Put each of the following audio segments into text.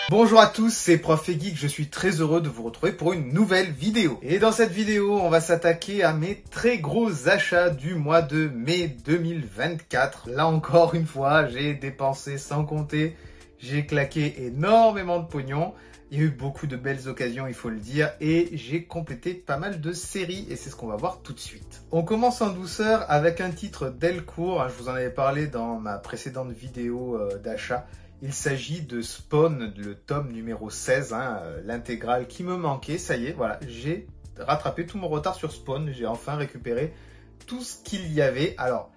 Bonjour à tous, c'est Prof et Geek, je suis très heureux de vous retrouver pour une nouvelle vidéo. Et dans cette vidéo, on va s'attaquer à mes très gros achats du mois de mai 2024. Là encore une fois, j'ai dépensé sans compter, j'ai claqué énormément de pognon. Il y a eu beaucoup de belles occasions, il faut le dire, et j'ai complété pas mal de séries, et c'est ce qu'on va voir tout de suite. On commence en douceur avec un titre Delcourt, je vous en avais parlé dans ma précédente vidéo d'achat. Il s'agit de Spawn, le tome numéro 16, l'intégrale qui me manquait. Ça y est, voilà, j'ai rattrapé tout mon retard sur Spawn. J'ai enfin récupéré tout ce qu'il y avait. Alors,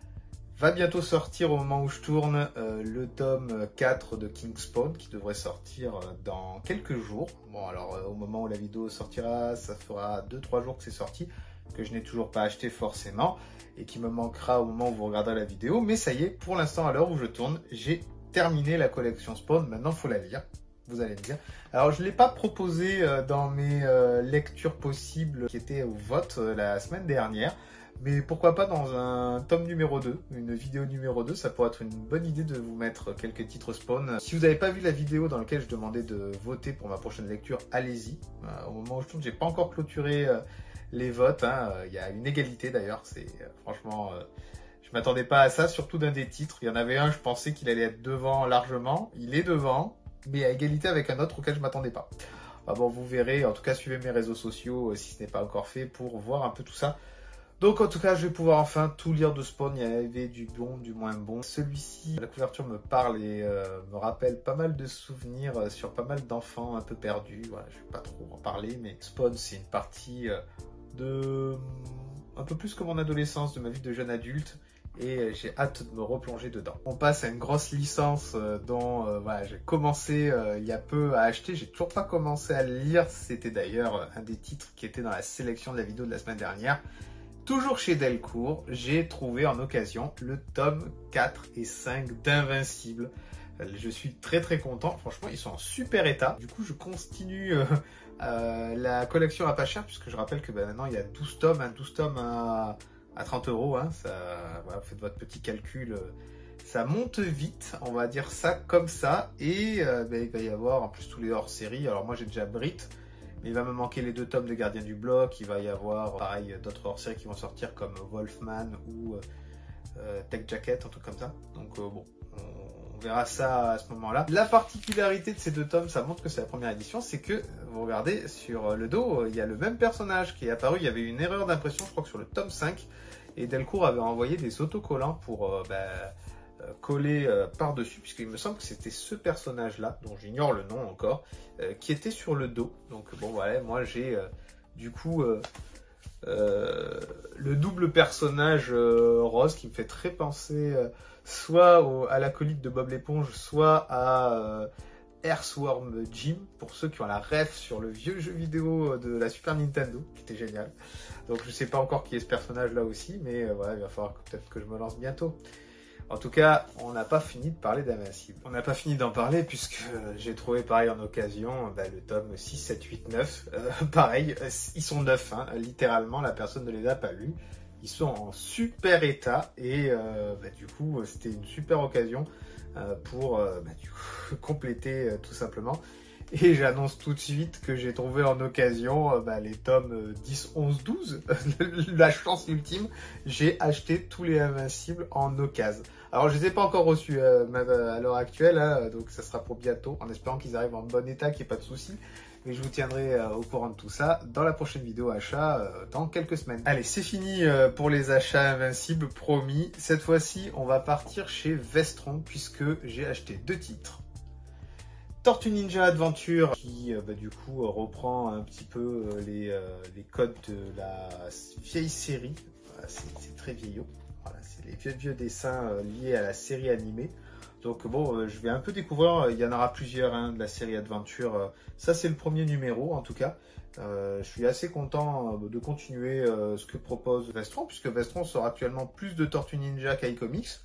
va bientôt sortir au moment où je tourne le tome 4 de King Spawn qui devrait sortir dans quelques jours. Bon, alors au moment où la vidéo sortira, ça fera 2-3 jours que c'est sorti, que je n'ai toujours pas acheté forcément et qui me manquera au moment où vous regarderez la vidéo. Mais ça y est, pour l'instant, à l'heure où je tourne, j'ai terminé la collection Spawn. Maintenant, il faut la lire. Vous allez me dire. Alors, je ne l'ai pas proposé dans mes lectures possibles qui étaient au vote la semaine dernière. Mais pourquoi pas dans un tome numéro 2, une vidéo numéro 2, ça pourrait être une bonne idée de vous mettre quelques titres Spawn. Si vous n'avez pas vu la vidéo dans laquelle je demandais de voter pour ma prochaine lecture, allez-y. Au moment où je tourne, j'ai pas encore clôturé les votes. Il y a une égalité d'ailleurs, c'est franchement... je m'attendais pas à ça, surtout d'un des titres. Il y en avait un, je pensais qu'il allait être devant largement. Il est devant, mais à égalité avec un autre auquel je m'attendais pas. Bon, vous verrez, en tout cas, suivez mes réseaux sociaux si ce n'est pas encore fait pour voir un peu tout ça. Donc en tout cas, je vais pouvoir enfin tout lire de Spawn. Il y avait du bon, du moins bon. Celui-ci, la couverture me parle et me rappelle pas mal de souvenirs sur pas mal d'enfants un peu perdus. Voilà, je vais pas trop en parler, mais Spawn, c'est une partie de... un peu plus que mon adolescence, de ma vie de jeune adulte. Et j'ai hâte de me replonger dedans. On passe à une grosse licence dont voilà, j'ai commencé il y a peu à acheter. J'ai toujours pas commencé à le lire. C'était d'ailleurs un des titres qui était dans la sélection de la vidéo de la semaine dernière. Toujours chez Delcourt, j'ai trouvé en occasion le tome 4 et 5 d'Invincible. Je suis très très content, franchement ils sont en super état. Du coup je continue la collection à pas cher, puisque je rappelle que maintenant il y a 12 tomes, 12 tomes à 30 €. Voilà, vous faites votre petit calcul, ça monte vite, on va dire ça comme ça. Et il va y avoir en plus tous les hors-séries. Alors moi j'ai déjà Brit. Il va me manquer les 2 tomes de Gardien du Bloc. Il va y avoir, pareil, d'autres hors-séries qui vont sortir comme Wolfman ou Tech Jacket, un truc comme ça. Donc bon, on verra ça à ce moment-là. La particularité de ces 2 tomes, ça montre que c'est la première édition, c'est que, vous regardez, sur le dos, il y a le même personnage qui est apparu. Il y avait une erreur d'impression, je crois que sur le tome 5. Et Delcourt avait envoyé des autocollants pour... collé par-dessus, puisqu'il me semble que c'était ce personnage-là, dont j'ignore le nom encore, qui était sur le dos. Donc bon voilà, moi j'ai du coup le double personnage rose qui me fait très penser soit à l'acolyte de Bob l'éponge, soit à Earthworm Jim, pour ceux qui ont la ref sur le vieux jeu vidéo de la Super Nintendo, qui était génial. Donc je sais pas encore qui est ce personnage-là aussi, mais voilà, il va falloir peut-être que je me lance bientôt. En tout cas, on n'a pas fini de parler d'Invincible. On n'a pas fini d'en parler puisque j'ai trouvé pareil en occasion le tome 6, 7, 8, 9. Pareil, ils sont neufs, littéralement, la personne ne les a pas lus. Ils sont en super état et du coup, c'était une super occasion pour du coup, compléter tout simplement. Et j'annonce tout de suite que j'ai trouvé en occasion les tomes 10, 11, 12. La chance ultime, j'ai acheté tous les Invincibles en occasion. Alors je ne les ai pas encore reçus à l'heure actuelle, donc ça sera pour bientôt, en espérant qu'ils arrivent en bon état, qu'il n'y ait pas de soucis. Mais je vous tiendrai au courant de tout ça dans la prochaine vidéo achat dans quelques semaines. Allez, c'est fini pour les achats Invincibles, promis. Cette fois-ci, on va partir chez Vestron, puisque j'ai acheté 2 titres. Tortue Ninja Adventure qui du coup reprend un petit peu les codes de la vieille série. Voilà, c'est très vieillot. Voilà, c'est les vieux dessins liés à la série animée. Donc bon, je vais un peu découvrir. Il y en aura plusieurs de la série Adventure. Ça c'est le premier numéro en tout cas. Je suis assez content de continuer ce que propose Vestron, puisque Vestron sort actuellement plus de Tortue Ninja qu'iComics.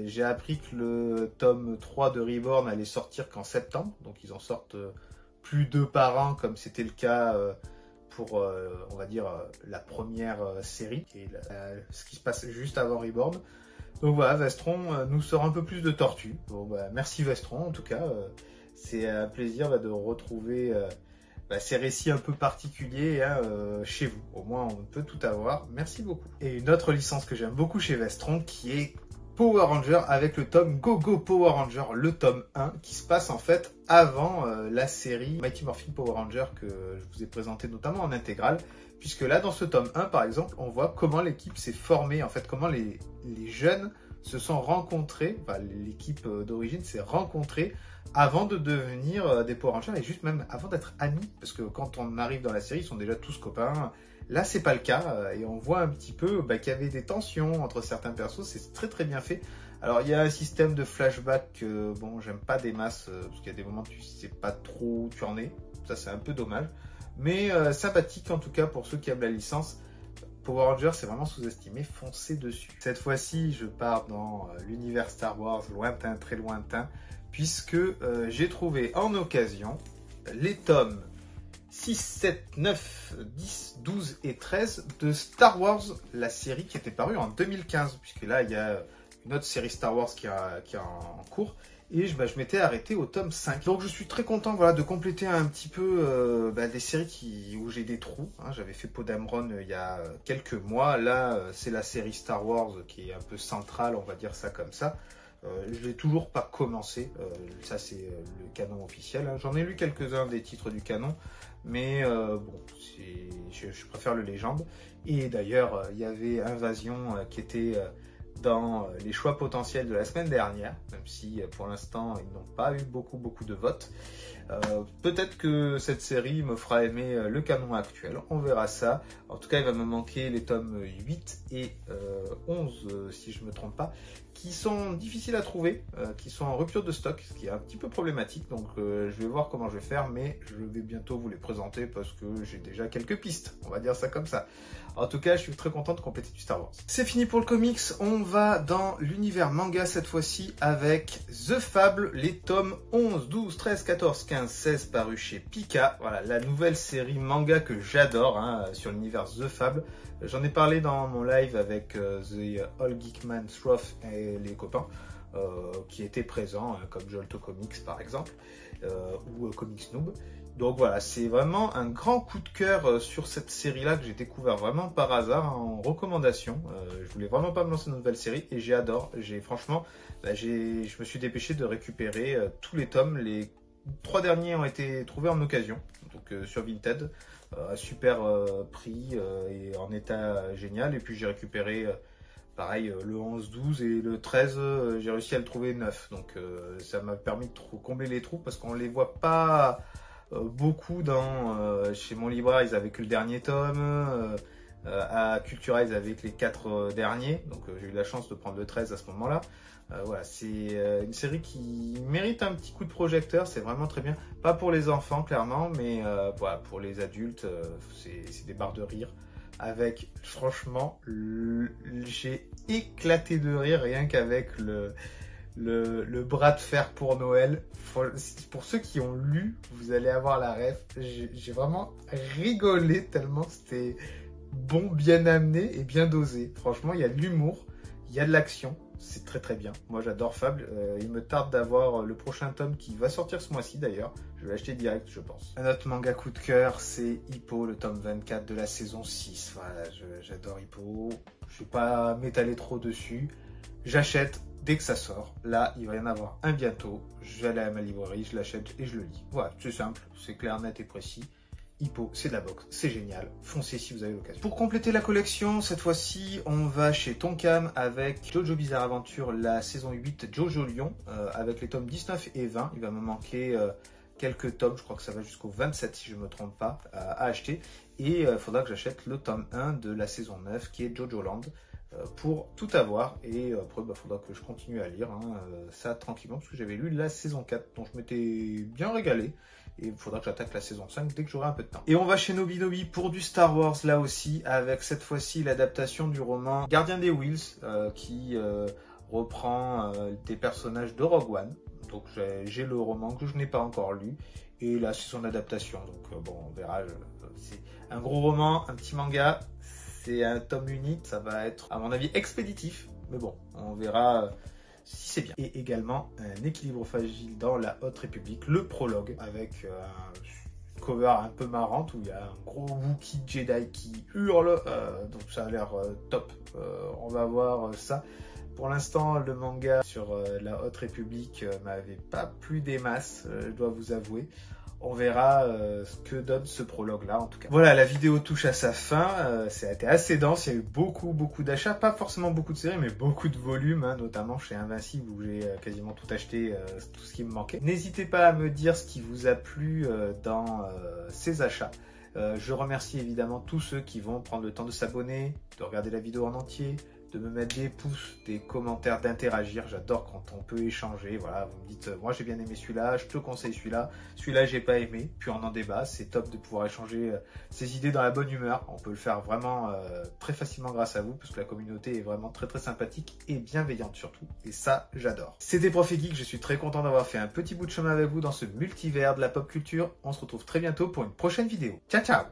J'ai appris que le tome 3 de Reborn allait sortir qu'en septembre, donc ils en sortent plus 2 par an comme c'était le cas pour, on va dire, la première série, et ce qui se passe juste avant Reborn. Donc voilà, Vestron nous sort un peu plus de tortues. Bon, merci Vestron en tout cas. c'est un plaisir de retrouver ces récits un peu particuliers chez vous. Au moins, on peut tout avoir. Merci beaucoup. Et une autre licence que j'aime beaucoup chez Vestron, qui est Power Ranger avec le tome Go Go Power Ranger, le tome 1, qui se passe en fait avant la série Mighty Morphin Power Ranger que je vous ai présenté notamment en intégrale, puisque là, dans ce tome 1, par exemple, on voit comment l'équipe s'est formée, en fait, comment les jeunes se sont rencontrés, enfin, l'équipe d'origine s'est rencontrée avant de devenir des Power Rangers, et juste même avant d'être amis, parce que quand on arrive dans la série, ils sont déjà tous copains. Là, c'est pas le cas, et on voit un petit peu qu'il y avait des tensions entre certains persos, c'est très très bien fait. Alors, il y a un système de flashback que, bon, j'aime pas des masses, parce qu'il y a des moments où tu sais pas trop où tu en es, ça c'est un peu dommage, mais sympathique en tout cas pour ceux qui aiment la licence. Power Rangers, c'est vraiment sous-estimé, foncez dessus. Cette fois-ci, je pars dans l'univers Star Wars, lointain, très lointain, puisque j'ai trouvé en occasion les tomes 6, 7, 9, 10, 12 et 13 de Star Wars, la série qui était parue en 2015, puisque là, il y a une autre série Star Wars qui est en cours, et je m'étais arrêté au tome 5. Donc je suis très content de compléter un petit peu des séries où j'ai des trous. J'avais fait Podamron il y a quelques mois, là c'est la série Star Wars qui est un peu centrale, on va dire ça comme ça. Je ne l'ai toujours pas commencé, ça c'est le canon officiel. J'en ai lu quelques-uns des titres du canon, mais bon, je préfère le Légende. Et d'ailleurs, il y avait Invasion qui était dans les choix potentiels de la semaine dernière, même si pour l'instant ils n'ont pas eu beaucoup de votes. Peut-être que cette série me fera aimer le canon actuel, on verra ça. En tout cas, il va me manquer les tomes 8 et 11, si je ne me trompe pas, qui sont difficiles à trouver, qui sont en rupture de stock, ce qui est un petit peu problématique. Donc je vais voir comment je vais faire, mais je vais bientôt vous les présenter parce que j'ai déjà quelques pistes, on va dire ça comme ça. En tout cas, je suis très content de compléter du Star Wars. C'est fini pour le comics, on va dans l'univers manga cette fois-ci avec The Fable, les tomes 11, 12, 13, 14, 15, 16 parus chez Pika. Voilà, la nouvelle série manga que j'adore sur l'univers The Fable. J'en ai parlé dans mon live avec The All Geekman Throff et les copains qui étaient présents, comme Jolto Comics par exemple, ou Comics Noob. Donc voilà, c'est vraiment un grand coup de cœur sur cette série-là que j'ai découvert vraiment par hasard en recommandation. Je voulais vraiment pas me lancer une nouvelle série et j'adore. Franchement, je me suis dépêché de récupérer tous les tomes. Les 3 derniers ont été trouvés en occasion, donc sur Vinted, à super prix et en état génial. Et puis j'ai récupéré pareil le 11, 12 et le 13, j'ai réussi à le trouver neuf. Donc ça m'a permis de combler les trous parce qu'on les voit pas beaucoup chez mon libraire, ils avaient que le dernier tome. À Cultura, ils avaient que les 4 derniers. Donc j'ai eu la chance de prendre le 13 à ce moment-là. Voilà, c'est une série qui mérite un petit coup de projecteur, c'est vraiment très bien. Pas pour les enfants, clairement, mais voilà, pour les adultes, c'est des barres de rire. Avec, franchement, j'ai éclaté de rire rien qu'avec le bras de fer pour Noël. Pour ceux qui ont lu, vous allez avoir la ref. J'ai vraiment rigolé tellement c'était bon, bien amené et bien dosé. Franchement, il y a de l'humour, il y a de l'action. C'est très très bien. Moi j'adore Fable. Il me tarde d'avoir le prochain tome qui va sortir ce mois-ci d'ailleurs. Je vais l'acheter direct, je pense. Un autre manga coup de cœur, c'est Hippo, le tome 24 de la saison 6. Voilà, j'adore Hippo. Je ne vais pas m'étaler trop dessus. J'achète dès que ça sort. Là, il va y en avoir un bientôt. Je vais aller à ma librairie, je l'achète et je le lis. Voilà, c'est simple, c'est clair, net et précis. Hippo, c'est de la boxe, c'est génial, foncez si vous avez l'occasion. Pour compléter la collection, cette fois-ci, on va chez Tonkam avec Jojo Bizarre Aventure, la saison 8 Jojo Lion, avec les tomes 19 et 20. Il va me manquer quelques tomes, je crois que ça va jusqu'au 27 si je ne me trompe pas, à acheter. Et il faudra que j'achète le tome 1 de la saison 9 qui est Jojo Land pour tout avoir. Et après, il faudra que je continue à lire ça tranquillement parce que j'avais lu la saison 4 dont je m'étais bien régalé. Et il faudra que j'attaque la saison 5 dès que j'aurai un peu de temps. Et on va chez Nobinobi pour du Star Wars là aussi, avec cette fois-ci l'adaptation du roman Gardien des Whills, qui reprend des personnages de Rogue One. Donc j'ai le roman que je n'ai pas encore lu, et là c'est son adaptation. Donc bon, on verra, c'est un gros roman, un petit manga, c'est un tome unique, ça va être à mon avis expéditif. Mais bon, on verra si c'est bien. Et également un équilibre fragile dans la Haute République, le prologue, avec un cover un peu marrante où il y a un gros Wookiee Jedi qui hurle, donc ça a l'air top. On va voir ça. Pour l'instant, le manga sur la Haute République m'avait pas plu des masses, je dois vous avouer. On verra ce que donne ce prologue-là, en tout cas. Voilà, la vidéo touche à sa fin. Ça a été assez dense. Il y a eu beaucoup d'achats. Pas forcément beaucoup de séries, mais beaucoup de volumes, hein, notamment chez Invincible, où j'ai quasiment tout acheté, tout ce qui me manquait. N'hésitez pas à me dire ce qui vous a plu dans ces achats. Je remercie évidemment tous ceux qui vont prendre le temps de s'abonner, de regarder la vidéo en entier, de me mettre des pouces, des commentaires, d'interagir. J'adore quand on peut échanger. Voilà, vous me dites, moi j'ai bien aimé celui-là, je te conseille celui-là, celui-là j'ai pas aimé, puis on en débat. C'est top de pouvoir échanger ces idées dans la bonne humeur. On peut le faire vraiment très facilement grâce à vous, parce que la communauté est vraiment très sympathique et bienveillante surtout. Et ça, j'adore. C'était Prof et Geek, je suis très content d'avoir fait un petit bout de chemin avec vous dans ce multivers de la pop culture. On se retrouve très bientôt pour une prochaine vidéo. Ciao, ciao!